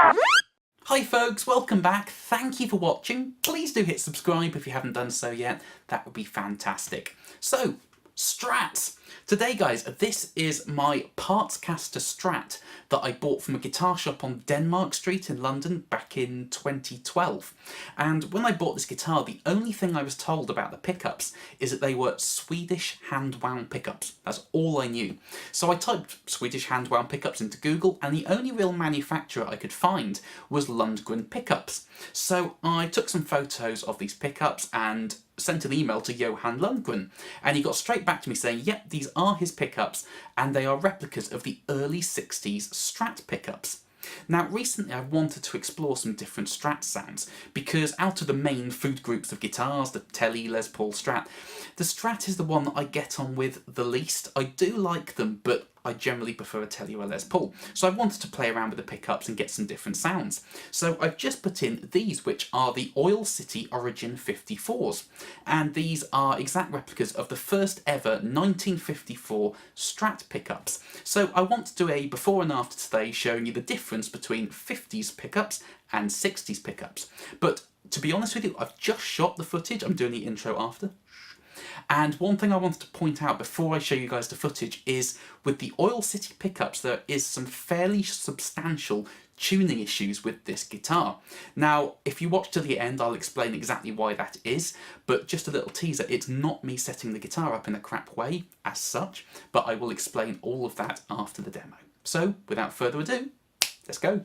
Hi folks, welcome back. Thank you for watching. Please do hit subscribe if you haven't done so yet. That would be fantastic. So, Strat. Today guys, this is my Partscaster Strat that I bought from a guitar shop on Denmark Street in London back in 2012. And when I bought this guitar, the only thing I was told about the pickups is that they were Swedish hand-wound pickups. That's all I knew. So I typed Swedish hand-wound pickups into Google, and the only real manufacturer I could find was Lundgren pickups. So I took some photos of these pickups and sent an email to Johan Lundgren, and he got straight back to me saying, yep, these are his pickups and they are replicas of the early 60s Strat pickups. Now recently I've wanted to explore some different Strat sounds, because out of the main food groups of guitars, the Tele, Les Paul, Strat, the Strat is the one that I get on with the least. I do like them, but I generally prefer a Tele or a Les Paul. So I wanted to play around with the pickups and get some different sounds. So I've just put in these, which are the Oil City Origin 54s. And these are exact replicas of the first ever 1954 Strat pickups. So I want to do a before and after today, showing you the difference between 50s pickups and 60s pickups. But to be honest with you, I've just shot the footage. I'm doing the intro after. And one thing I wanted to point out before I show you guys the footage is with the Oil City pickups there is some fairly substantial tuning issues with this guitar. Now if you watch to the end I'll explain exactly why that is, but just a little teaser, it's not me setting the guitar up in a crap way as such, but I will explain all of that after the demo. So without further ado, let's go.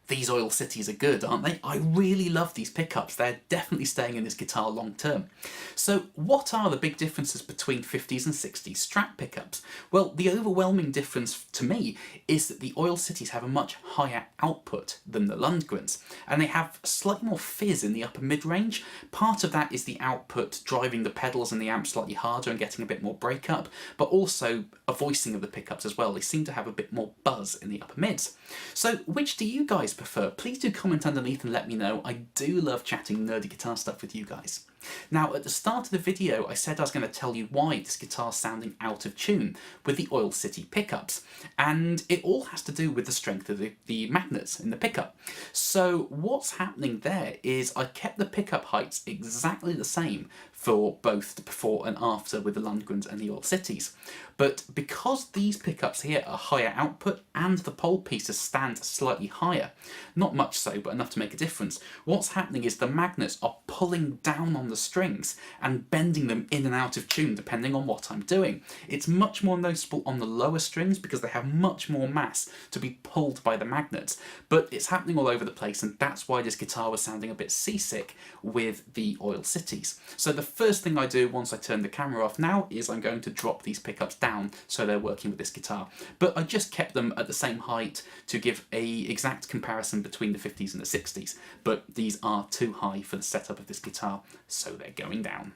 These Oil Cities are good, aren't they? I really love these pickups. They're definitely staying in this guitar long term. So what are the big differences between 50s and 60s Strat pickups? Well, the overwhelming difference to me is that the Oil Cities have a much higher output than the Lundgrens, and they have slightly more fizz in the upper mid-range. Part of that is the output driving the pedals and the amp slightly harder and getting a bit more breakup, but also a voicing of the pickups as well. They seem to have a bit more buzz in the upper mids. So which do you guys prefer? Please do comment underneath and let me know. I do love chatting nerdy guitar stuff with you guys. Now, at the start of the video I said I was going to tell you why this guitar's sounding out of tune with the Oil City pickups, and it all has to do with the strength of the magnets in the pickup. So what's happening there is I kept the pickup heights exactly the same for both the before and after with the Lundgrens and the Oil Cities, but because these pickups here are higher output and the pole pieces stand slightly higher, not much so but enough to make a difference, what's happening is the magnets are pulling down on the strings and bending them in and out of tune depending on what I'm doing. It's much more noticeable on the lower strings because they have much more mass to be pulled by the magnets, but it's happening all over the place, and that's why this guitar was sounding a bit seasick with the Oil Cities. So the first thing I do once I turn the camera off now is I'm going to drop these pickups down so they're working with this guitar, but I just kept them at the same height to give a exact comparison between the 50s and the 60s, but these are too high for the setup of this guitar, so they're going down.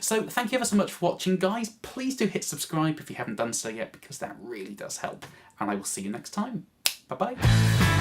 So thank you ever so much for watching, guys. Please do hit subscribe if you haven't done so yet, because that really does help, and I will see you next time. Bye bye.